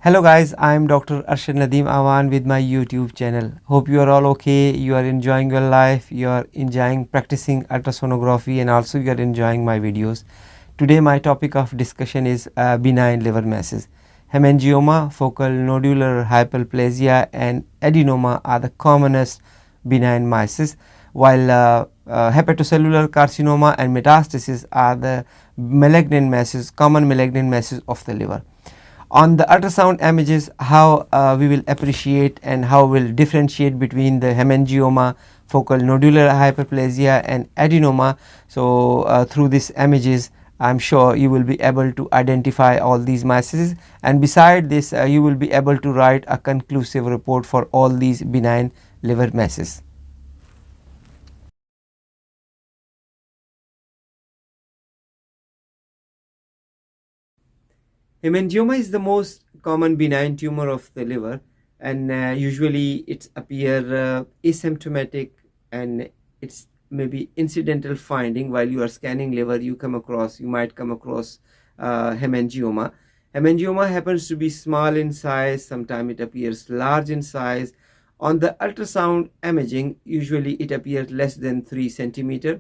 Hello guys, I am Dr. Arshad Nadeem Awan with my YouTube channel. Hope you are all okay, you are enjoying your life, you are enjoying practicing ultrasonography and also you are enjoying my videos. Today my topic of discussion is benign liver masses. Hemangioma, focal nodular hyperplasia and adenoma are the commonest benign masses, while hepatocellular carcinoma and metastasis are the malignant masses, common malignant masses of the liver. On the ultrasound images, how we will appreciate and how we'll differentiate between the hemangioma, focal nodular hyperplasia and adenoma. So through these images, I'm sure you will be able to identify all these masses, and beside this you will be able to write a conclusive report for all these benign liver masses. Hemangioma is the most common benign tumor of the liver, and usually it's appear asymptomatic, and it's maybe incidental finding. While you are scanning liver, you might come across hemangioma. Hemangioma happens to be small in size, sometimes it appears large in size. On the ultrasound imaging, usually it appears less than 3 centimeter,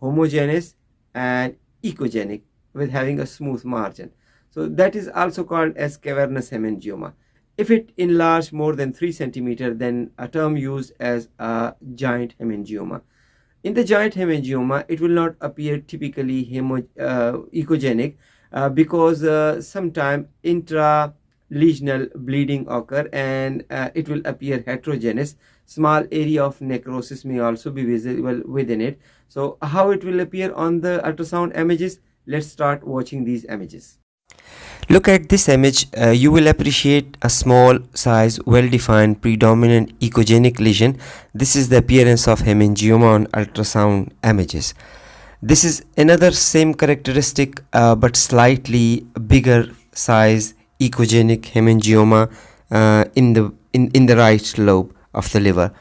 homogeneous and echogenic with having a smooth margin. So that is also called as cavernous hemangioma. If it enlarged more than 3 centimeter, then a term used as a giant hemangioma. In the giant hemangioma, it will not appear typically echogenic because sometimes intralesional bleeding occur, and it will appear heterogeneous. Small area of necrosis may also be visible within it. So how it will appear on the ultrasound images? Let's start watching these images. Look at this image, you will appreciate a small size, well-defined, predominant echogenic lesion. This is the appearance of hemangioma on ultrasound images. This is another same characteristic but slightly bigger size echogenic hemangioma in the right lobe of the liver.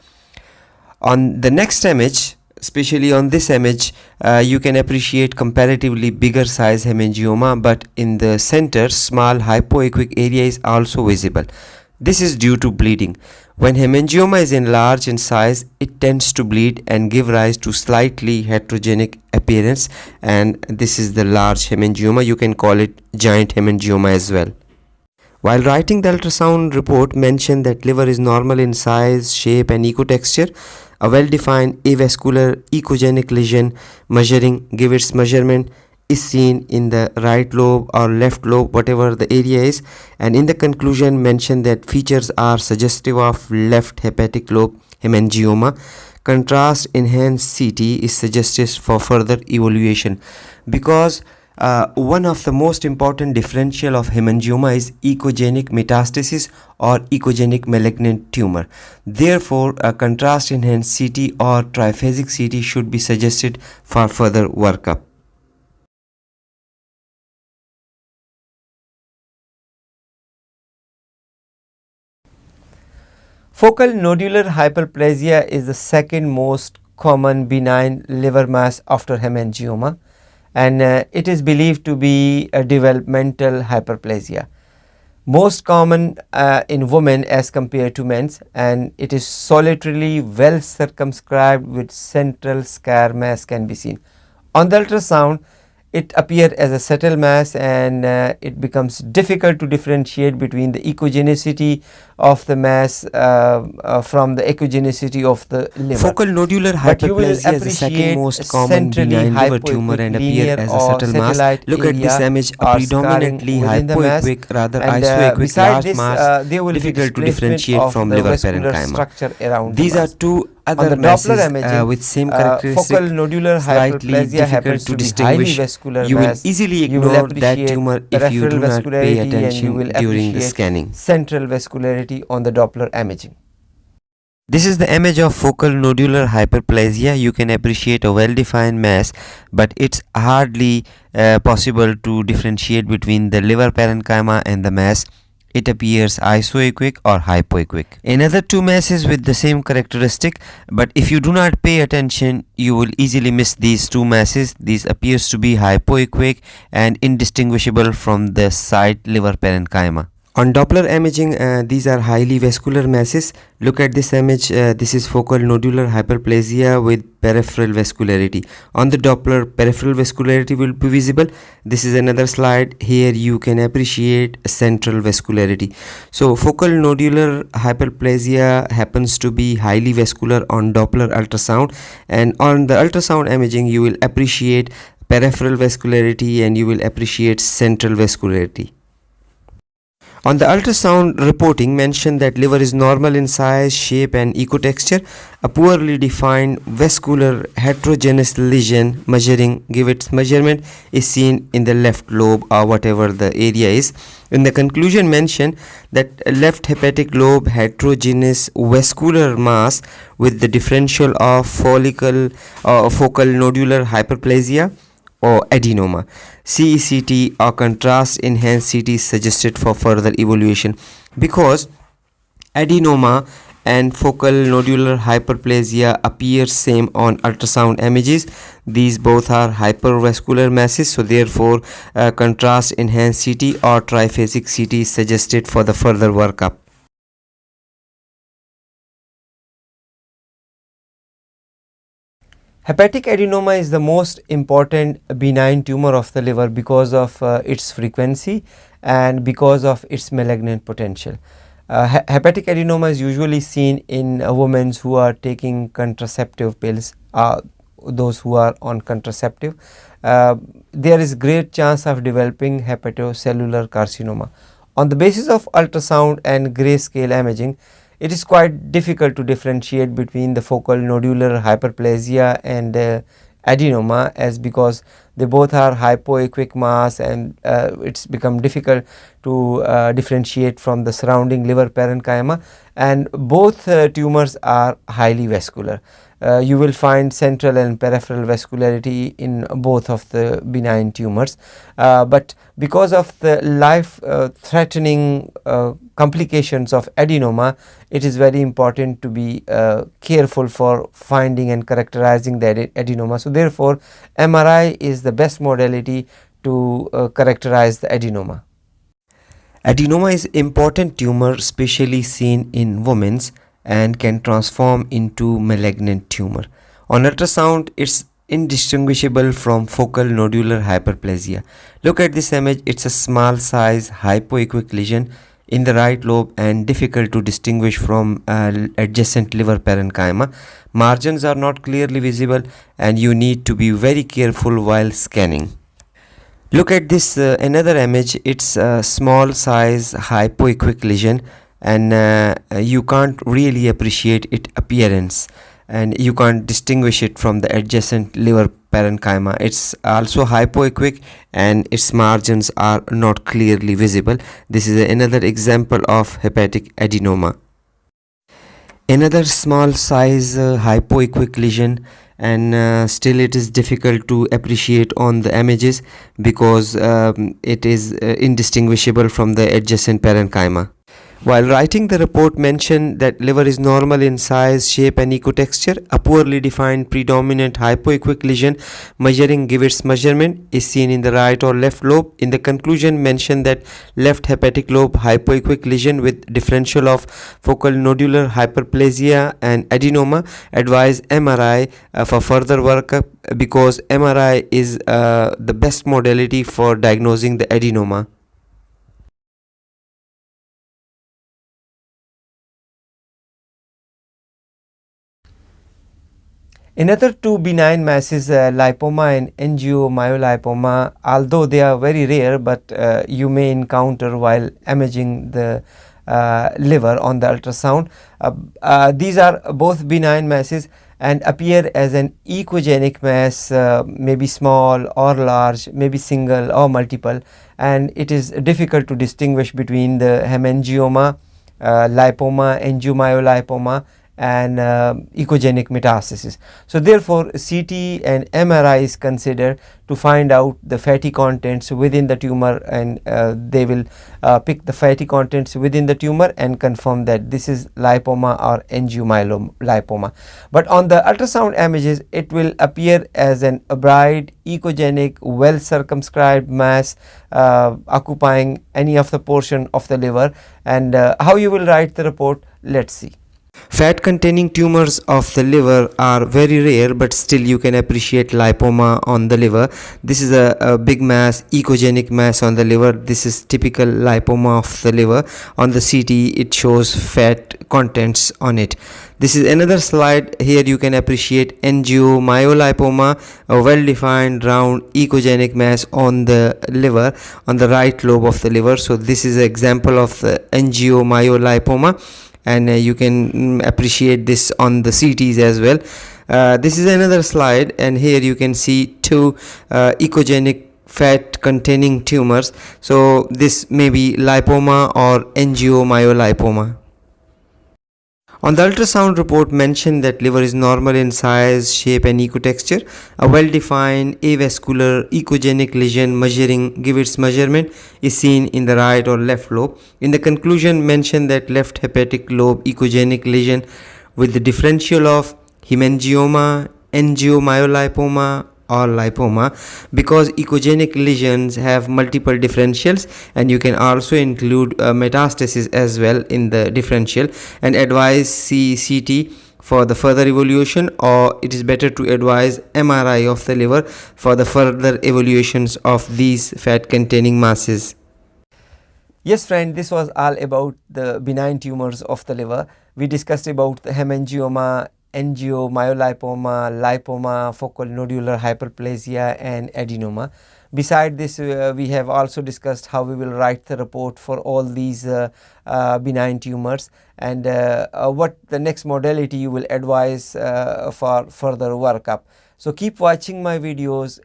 On the next image, especially on this image, you can appreciate comparatively bigger size hemangioma, but in the center small hypoequic area is also visible. This is due to bleeding. When hemangioma is enlarged in size, it tends to bleed and give rise to slightly heterogenic appearance, and this is the large hemangioma. You can call it giant hemangioma as well. While writing the ultrasound report, mention that liver is normal in size, shape and ecotexture. A well-defined avascular echogenic lesion give its measurement is seen in the right lobe or left lobe, whatever the area is, and in the conclusion mention that features are suggestive of left hepatic lobe hemangioma. Contrast enhanced CT is suggested for further evaluation, because one of the most important differential of hemangioma is echogenic metastasis or echogenic malignant tumor. Therefore, a contrast enhanced CT or triphasic CT should be suggested for further workup. Focal nodular hyperplasia is the second most common benign liver mass after hemangioma, and it is believed to be a developmental hyperplasia. Most common in women as compared to men, and it is solitarily well circumscribed with central scar mass can be seen. On the ultrasound, it appears as a subtle mass, and it becomes difficult to differentiate between the echogenicity of the mass from the echogenicity of the liver. Focal nodular hyperplasia is the second most common benign liver tumor and appears as a subtle mass. Look at this image, a predominantly hypoequic, rather isoequic large mass, difficult to differentiate from liver parenchyma. These are two other masses with same characteristics, focal nodular hyperplasia happens to distinguish. You will easily ignore that tumor if you do not pay attention during the scanning. Central vascularity on the Doppler imaging. This is the image of focal nodular hyperplasia. You can appreciate a well-defined mass, but it's hardly possible to differentiate between the liver parenchyma and the mass. It appears isoequic or hypoequic. Another two masses with the same characteristic, but if you do not pay attention, you will easily miss these two masses. These appears to be hypoequic and indistinguishable from the side liver parenchyma. On Doppler imaging, these are highly vascular masses. Look at this image. This is focal nodular hyperplasia with peripheral vascularity. On the Doppler, peripheral vascularity will be visible. This is another slide. Here you can appreciate central vascularity. So focal nodular hyperplasia happens to be highly vascular on Doppler ultrasound, and on the ultrasound imaging you will appreciate peripheral vascularity and you will appreciate central vascularity. On the ultrasound reporting mentioned that liver is normal in size, shape and ecotexture. A poorly defined vascular heterogeneous lesion give its measurement is seen in the left lobe or whatever the area is. In the conclusion mentioned that left hepatic lobe heterogeneous vascular mass with the differential of focal nodular hyperplasia or adenoma. CECT or contrast enhanced CT is suggested for further evaluation because adenoma and focal nodular hyperplasia appear same on ultrasound images. These both are hypervascular masses, so therefore contrast enhanced CT or triphasic CT is suggested for the further workup. Hepatic adenoma is the most important benign tumor of the liver because of its frequency and because of its malignant potential. Hepatic adenoma is usually seen in women who are taking contraceptive pills, those who are on contraceptive. There is great chance of developing hepatocellular carcinoma. On the basis of ultrasound and grayscale imaging, it is quite difficult to differentiate between the focal nodular hyperplasia and adenoma, as because they both are hypoequic mass and it's become difficult to differentiate from the surrounding liver parenchyma, and both tumors are highly vascular. You will find central and peripheral vascularity in both of the benign tumors, but because of the life threatening complications of adenoma, it is very important to be careful for finding and characterizing the adenoma. So therefore MRI is the best modality to characterize the adenoma. Adenoma is important tumor especially seen in women and can transform into malignant tumor. On ultrasound, it's indistinguishable from focal nodular hyperplasia. Look at this image. It's a small size hypoequic lesion in the right lobe and difficult to distinguish from adjacent liver parenchyma. Margins are not clearly visible and you need to be very careful while scanning. Look at this another image. It's a small size hypoequic lesion and you can't really appreciate its appearance and you can't distinguish it from the adjacent liver parenchyma. It's also hypoequic and its margins are not clearly visible. This is another example of hepatic adenoma. Another small size hypoequic lesion, and still it is difficult to appreciate on the images because it is indistinguishable from the adjacent parenchyma. While writing the report mentioned that liver is normal in size, shape and ecotexture, a poorly defined predominant hypoequic lesion give its measurement is seen in the right or left lobe. In the conclusion mentioned that left hepatic lobe hypoequic lesion with differential of focal nodular hyperplasia and adenoma. Advise MRI for further workup because MRI is the best modality for diagnosing the adenoma. Another two benign masses, lipoma and angiomyolipoma, although they are very rare, but you may encounter while imaging the liver on the ultrasound. These are both benign masses and appear as an echogenic mass, maybe small or large, maybe single or multiple, and it is difficult to distinguish between the hemangioma, lipoma, angiomyolipoma and ecogenic metastasis. So therefore CT and MRI is considered to find out the fatty contents within the tumor, and they will pick the fatty contents within the tumor and confirm that this is lipoma or angiomyolipoma. But on the ultrasound images, it will appear as an bright, ecogenic, well circumscribed mass occupying any of the portion of the liver. And how you will write the report, let's see. Fat containing tumors of the liver are very rare, but still you can appreciate lipoma on the liver. This is a big mass, ecogenic mass on the liver. This is typical lipoma of the liver. On the CT it shows fat contents on it. This is another slide. Here you can appreciate angiomyolipoma, a well defined round ecogenic mass on the liver, on the right lobe of the liver. So this is an example of the angiomyolipoma, and you can appreciate this on the CTs as well. This is another slide, and here you can see two ecogenic fat containing tumors. So this may be lipoma or angiomyolipoma. On the ultrasound report mentioned that liver is normal in size, shape and ecotexture. A well-defined avascular ecogenic lesion give its measurement is seen in the right or left lobe. In the conclusion mentioned that left hepatic lobe ecogenic lesion with the differential of hemangioma, angiomyolipoma or lipoma, because ecogenic lesions have multiple differentials, and you can also include metastasis as well in the differential, and advise CT for the further evaluation, or it is better to advise MRI of the liver for the further evaluations of these fat containing masses. Yes friend, this was all about the benign tumors of the liver. We discussed about the hemangioma, angiomyolipoma, lipoma, focal nodular hyperplasia and adenoma. Beside this, we have also discussed how we will write the report for all these benign tumors, and what the next modality you will advise for further workup. So keep watching my videos,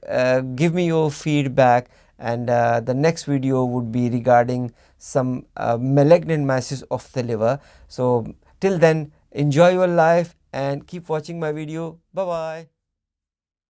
give me your feedback, and the next video would be regarding some malignant masses of the liver. So till then, enjoy your life and keep watching my video. Bye bye.